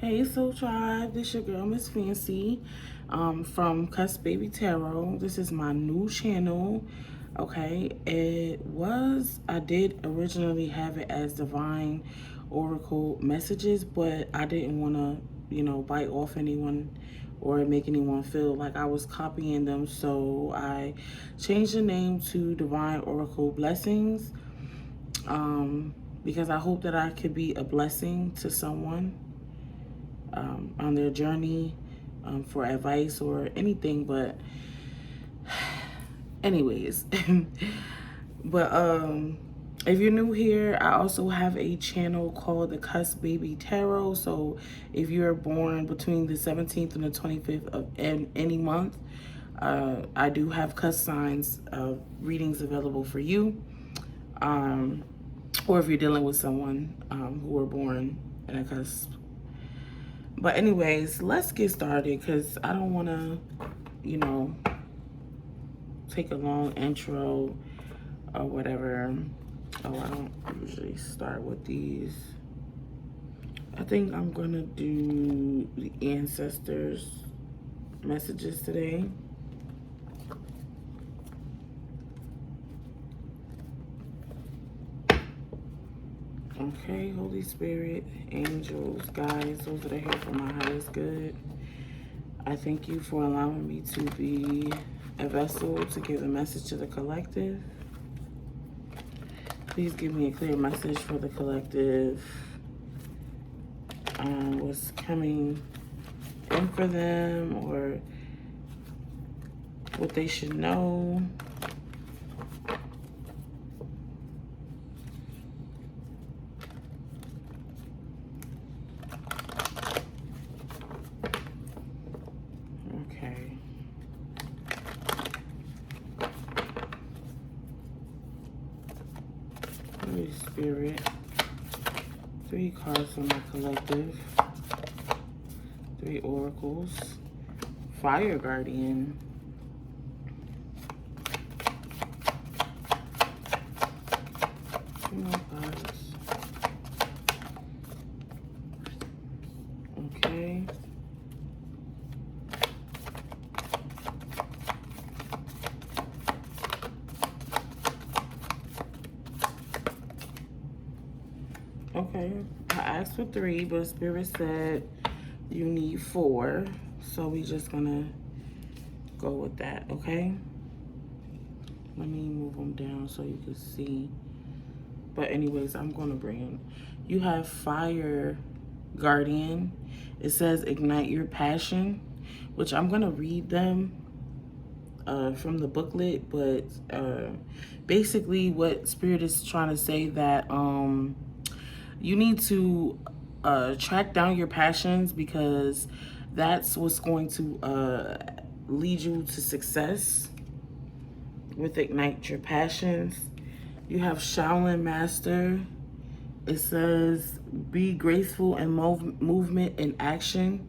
Hey Soul Tribe, this your girl Miss Fancy from Cusp Baby Tarot. This is my new channel. Okay, I did originally have it as Divine Oracle Messages, but I didn't want to, bite off anyone or make anyone feel like I was copying them. So I changed the name to Divine Oracle Blessings because I hope that I could be a blessing to someone on their journey for advice or anything. But anyways, but if you're new here, I also have a channel called the Cusp Baby Tarot. So if you're born between the 17th and the 25th of any month, I do have cusp signs readings available for you, or if you're dealing with someone who were born in a cusp. But anyways, let's get started because I don't want to, take a long intro or whatever. Oh, I don't usually start with these. I think I'm going to do the ancestors' messages today. Okay, Holy Spirit, angels, guides, those that are here for my highest good. I thank you for allowing me to be a vessel to give a message to the collective. Please give me a clear message for the collective. What's coming in for them or what they should know. Okay. Holy Spirit. 3 cards for my collective. 3 oracles. Fire Guardian. 2 more cards. Okay. Okay, I asked for 3, but Spirit said you need 4. So we just gonna go with that, okay? Let me move them down so you can see. But anyways, I'm gonna bring them. You have Fire Guardian. It says ignite your passion, which I'm gonna read them from the booklet, but basically what Spirit is trying to say that you need to track down your passions because that's what's going to lead you to success with Ignite Your Passions. You have Shaolin Master. It says be graceful in movement and action,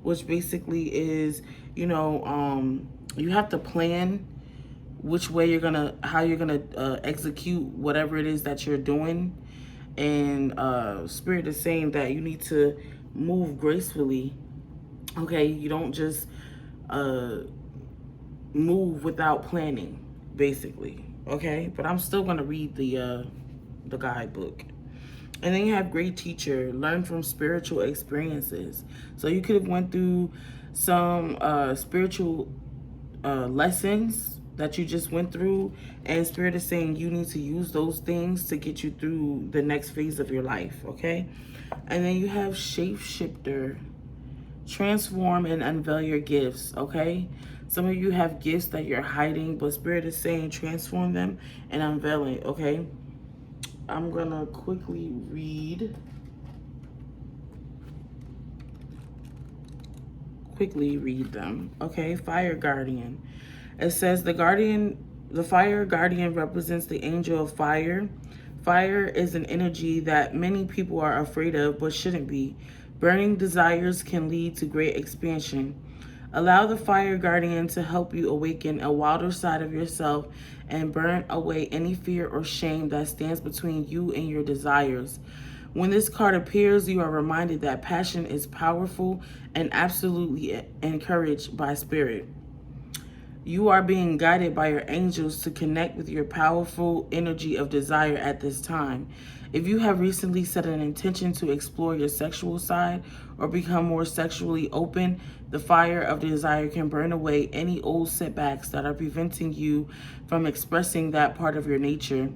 which basically is, you have to plan which way how you're gonna execute whatever it is that you're doing. And Spirit is saying that you need to move gracefully. Okay, you don't just move without planning, basically. Okay, but I'm still gonna read the guidebook. And then you have Great Teacher, learn from spiritual experiences. So you could have went through some spiritual lessons that you just went through, and Spirit is saying you need to use those things to get you through the next phase of your life, okay? And then you have Shapeshifter, transform and unveil your gifts, okay? Some of you have gifts that you're hiding, but Spirit is saying transform them and unveil it, okay? I'm gonna quickly read them, okay? Fire Guardian. It says the Fire Guardian represents the angel of fire. Fire is an energy that many people are afraid of but shouldn't be. Burning desires can lead to great expansion. Allow the Fire Guardian to help you awaken a wilder side of yourself and burn away any fear or shame that stands between you and your desires. When this card appears, you are reminded that passion is powerful and absolutely encouraged by spirit. You are being guided by your angels to connect with your powerful energy of desire at this time. If you have recently set an intention to explore your sexual side or become more sexually open, the fire of desire can burn away any old setbacks that are preventing you from expressing that part of your nature.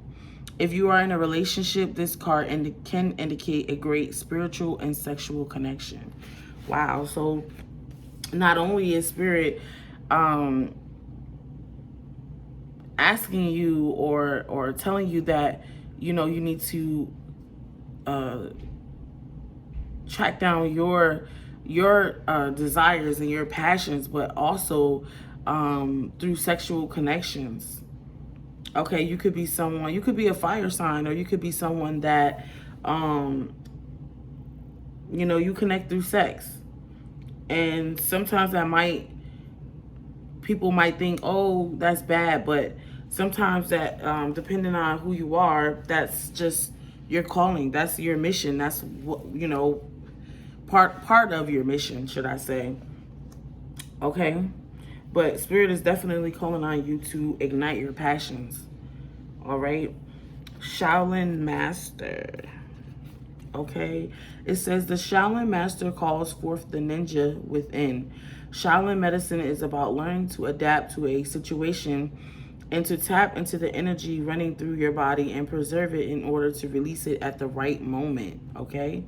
If you are in a relationship, this card can indicate a great spiritual and sexual connection. Wow. So not only is spirit asking you or telling you that, you know, you need to track down your desires and your passions, but also through sexual connections. Okay, you could be someone, you could be a fire sign, or you could be someone that you know, you connect through sex. And sometimes people might think, oh, that's bad, but sometimes that, depending on who you are, that's just your calling. That's your mission. That's what, you know, part of your mission, should I say. Okay? But spirit is definitely calling on you to ignite your passions. All right? Shaolin Master. Okay? It says the Shaolin Master calls forth the ninja within. Shaolin medicine is about learning to adapt to a situation and to tap into the energy running through your body and preserve it in order to release it at the right moment. Okay?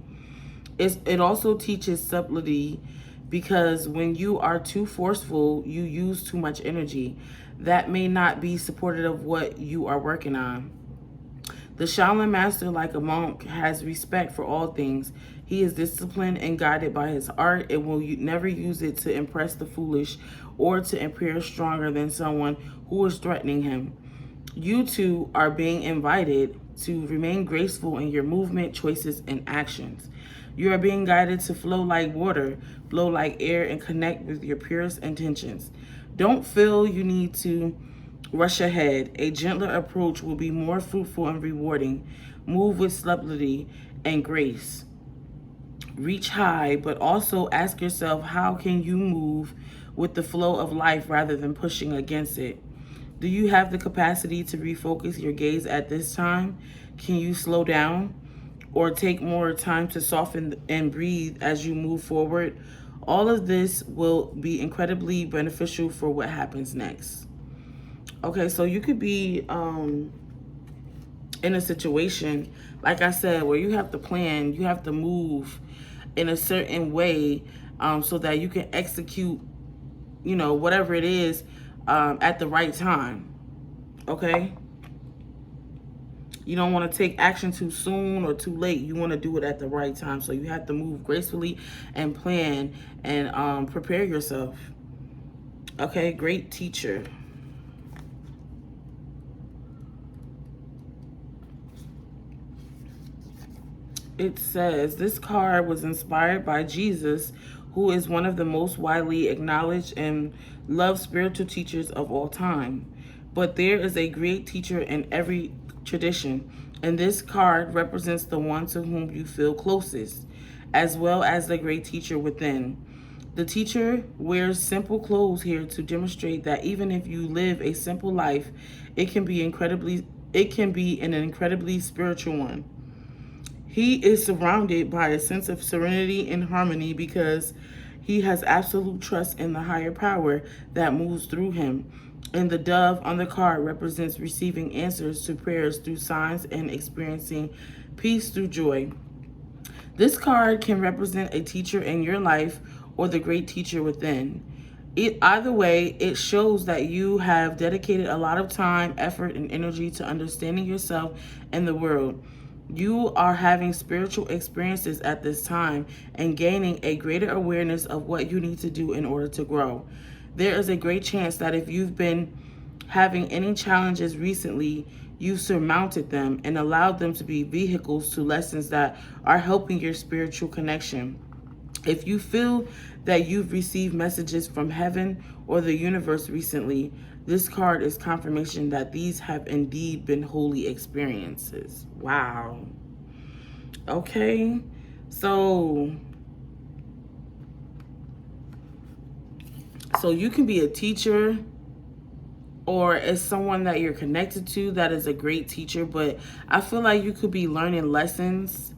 It also teaches subtlety, because when you are too forceful, you use too much energy. That may not be supportive of what you are working on. The Shaolin Master, like a monk, has respect for all things. He is disciplined and guided by his art and will never use it to impress the foolish or to appear stronger than someone who is threatening him. You two are being invited to remain graceful in your movement, choices, and actions. You are being guided to flow like water, blow like air, and connect with your purest intentions. Don't feel you need to rush ahead. A gentler approach will be more fruitful and rewarding. Move with subtlety and grace. Reach high, but also ask yourself, how can you move with the flow of life rather than pushing against it? Do you have the capacity to refocus your gaze at this time? Can you slow down or take more time to soften and breathe as you move forward? All of this will be incredibly beneficial for what happens next. Okay, so you could be in a situation, like I said, where you have to plan, you have to move in a certain way so that you can execute, you know, whatever it is at the right time. Okay? You don't want to take action too soon or too late. You want to do it at the right time. So you have to move gracefully and plan and prepare yourself. Okay, great teacher. It says this card was inspired by Jesus, who is one of the most widely acknowledged and loved spiritual teachers of all time. But there is a great teacher in every tradition, and this card represents the one to whom you feel closest, as well as the great teacher within. The teacher wears simple clothes here to demonstrate that even if you live a simple life, it can be an incredibly spiritual one. He is surrounded by a sense of serenity and harmony because he has absolute trust in the higher power that moves through him. And the dove on the card represents receiving answers to prayers through signs and experiencing peace through joy. This card can represent a teacher in your life or the great teacher within. Either way, it shows that you have dedicated a lot of time, effort, and energy to understanding yourself and the world. You are having spiritual experiences at this time and gaining a greater awareness of what you need to do in order to grow. There is a great chance that if you've been having any challenges recently, you've surmounted them and allowed them to be vehicles to lessons that are helping your spiritual connection. If you feel that you've received messages from heaven or the universe recently, this card is confirmation that these have indeed been holy experiences. Wow. Okay, so you can be a teacher, or as someone that you're connected to that is a great teacher, but I feel like you could be learning lessons.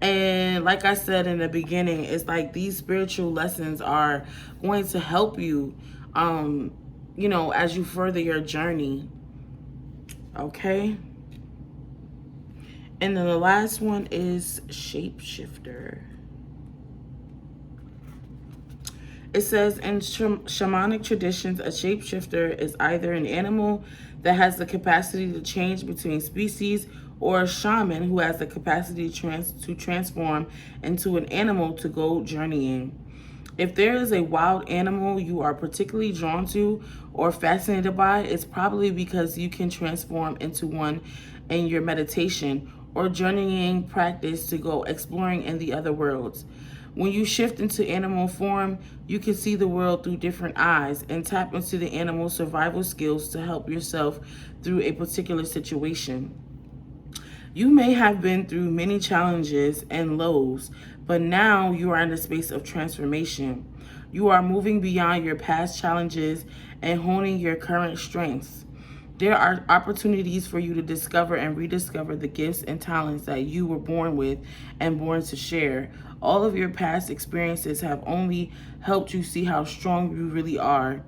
And like I said in the beginning, it's like these spiritual lessons are going to help you, you know, as you further your journey. Okay. And then the last one is shapeshifter. It says in shamanic traditions, a shapeshifter is either an animal that has the capacity to change between species, or a shaman who has the capacity to transform into an animal to go journeying. If there is a wild animal you are particularly drawn to or fascinated by, it's probably because you can transform into one in your meditation or journeying practice to go exploring in the other worlds. When you shift into animal form, you can see the world through different eyes and tap into the animal's survival skills to help yourself through a particular situation. You may have been through many challenges and lows, but now you are in a space of transformation. You are moving beyond your past challenges and honing your current strengths. There are opportunities for you to discover and rediscover the gifts and talents that you were born with and born to share. All of your past experiences have only helped you see how strong you really are.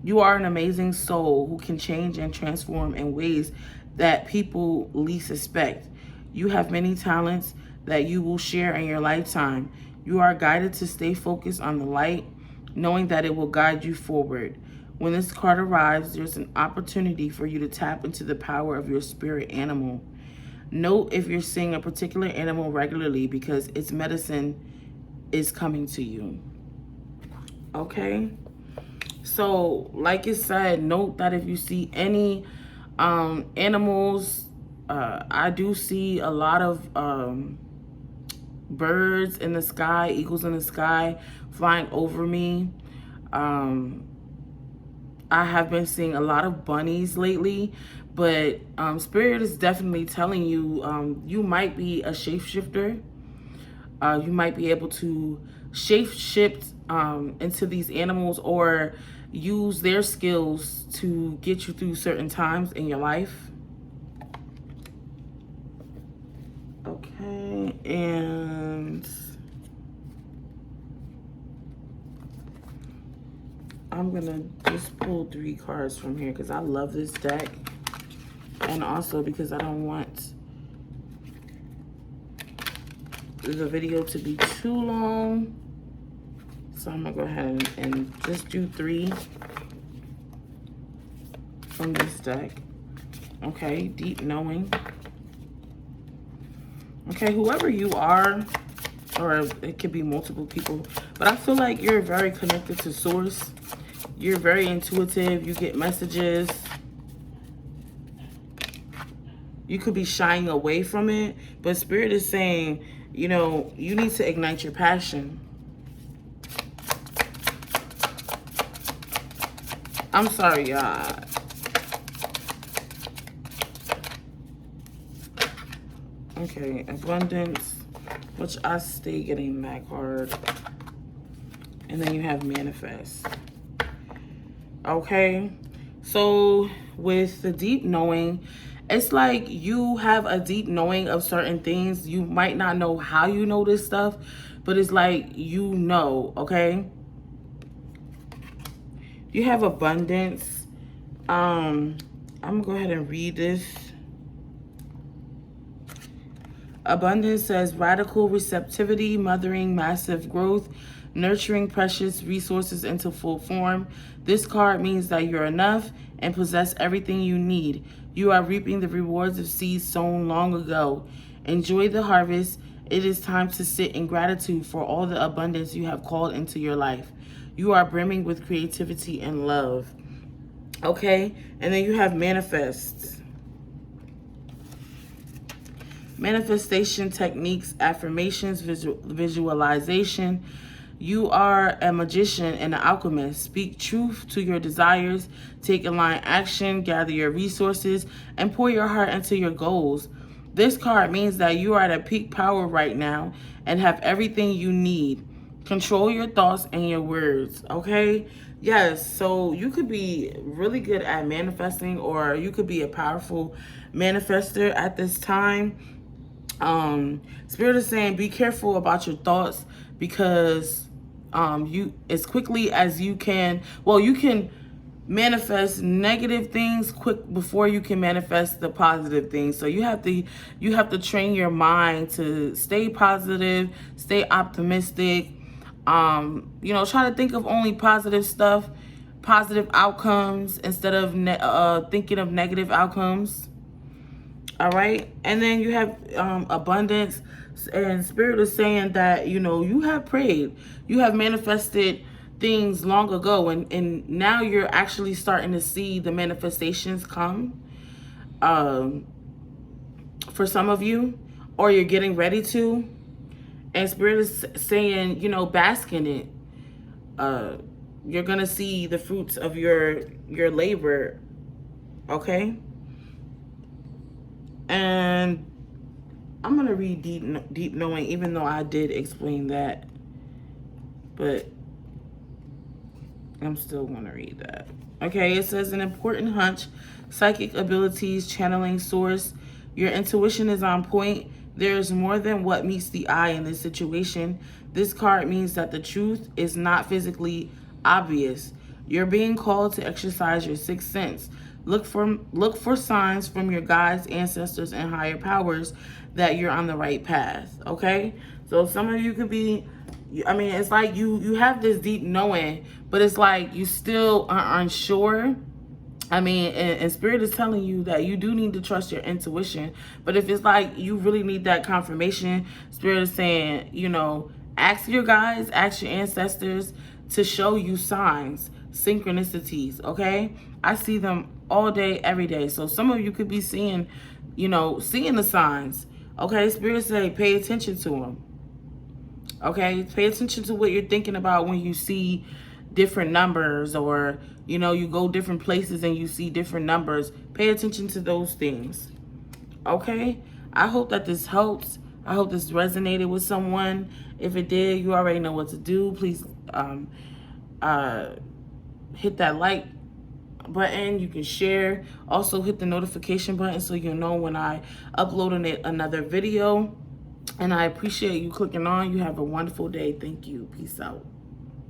You are an amazing soul who can change and transform in ways that people least expect. You have many talents that you will share in your lifetime. You are guided to stay focused on the light, knowing that it will guide you forward. When this card arrives, there's an opportunity for you to tap into the power of your spirit animal. Note if you're seeing a particular animal regularly because its medicine is coming to you. Okay? So, like it said, note that if you see any animals, I do see a lot of birds in the sky, eagles in the sky flying over me. I have been seeing a lot of bunnies lately, but Spirit is definitely telling you you might be a shapeshifter. You might be able to shape-shift into these animals or use their skills to get you through certain times in your life. Okay, and I'm gonna just pull 3 cards from here because I love this deck, and also because I don't want the video to be too long. So I'm gonna go ahead and just do 3 from this deck. Okay, deep knowing. Okay, whoever you are, or it could be multiple people, but I feel like you're very connected to source. You're very intuitive. You get messages. You could be shying away from it, but Spirit is saying, you know, you need to ignite your passion. I'm sorry, y'all. Okay, abundance, which I stay getting that card. And then you have manifest. Okay, so with the deep knowing, it's like you have a deep knowing of certain things. You might not know how you know this stuff, but it's like you know, okay? You have abundance. I'm gonna go ahead and read this. Abundance says radical receptivity, mothering massive growth, nurturing precious resources into full form. This card means that you're enough and possess everything you need. You are reaping the rewards of seeds sown long ago. Enjoy the harvest. It is time to sit in gratitude for all the abundance you have called into your life. You are brimming with creativity and love. Okay, and then you have manifest. Manifestation techniques, affirmations, visualization. You are a magician and an alchemist. Speak truth to your desires. Take aligned action. Gather your resources and pour your heart into your goals. This card means that you are at a peak power right now and have everything you need. Control your thoughts and your words, okay? Yes, so you could be really good at manifesting, or you could be a powerful manifester at this time. Spirit is saying be careful about your thoughts, because you, as quickly as you can, well, you can manifest negative things quick before you can manifest the positive things. So you have to train your mind to stay positive, stay optimistic. You know, try to think of only positive stuff, positive outcomes, instead of thinking of negative outcomes. All right. And then you have abundance, and Spirit is saying that, you know, you have prayed, you have manifested things long ago, and now you're actually starting to see the manifestations come for some of you, or you're getting ready to. And Spirit is saying, you know, bask in it. You're gonna see the fruits of your labor. Okay. And I'm gonna read deep knowing, even though I did explain that, but I'm still gonna read that. Okay, it says an important hunch, psychic abilities, channeling source. Your intuition is on point. There's more than what meets the eye in this situation. This card means that the truth is not physically obvious. You're being called to exercise your sixth sense. Look for signs from your guides, ancestors, and higher powers that you're on the right path. Okay, so some of you could be, I mean, it's like you have this deep knowing, but it's like you still are unsure. I mean, and Spirit is telling you that you do need to trust your intuition. But if it's like you really need that confirmation, Spirit is saying, you know, ask your guides, ask your ancestors to show you signs, synchronicities, okay? I see them all day, every day. So some of you could be seeing, you know, seeing the signs, okay? Spirit say pay attention to them, okay? Pay attention to what you're thinking about when you see different numbers, or, you know, you go different places and you see different numbers. Pay attention to those things, okay? I hope that this helps. I hope this resonated with someone. If it did, you already know what to do. Please hit that like button. You can share. Also hit the notification button so you'll know when I upload another video. And I appreciate you clicking on. You have a wonderful day. Thank you. Peace out.